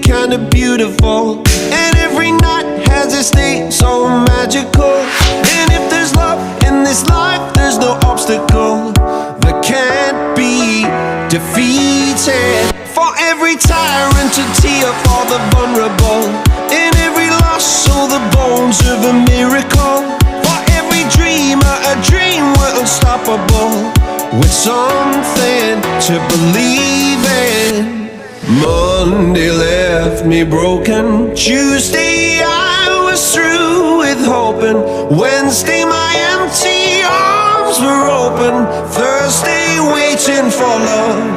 kinda beautiful, and every night has its day so magical. And if there's love in this life, there's no obstacle that can't be defeated. For every tyrant to tear for the vulnerable, in every loss all the bones of a miracle. For every dreamer a dream we're unstoppable, with something to believe in. Monday left me broken, Tuesday I was through with hoping, Wednesday my empty arms were open, Thursday waiting for love,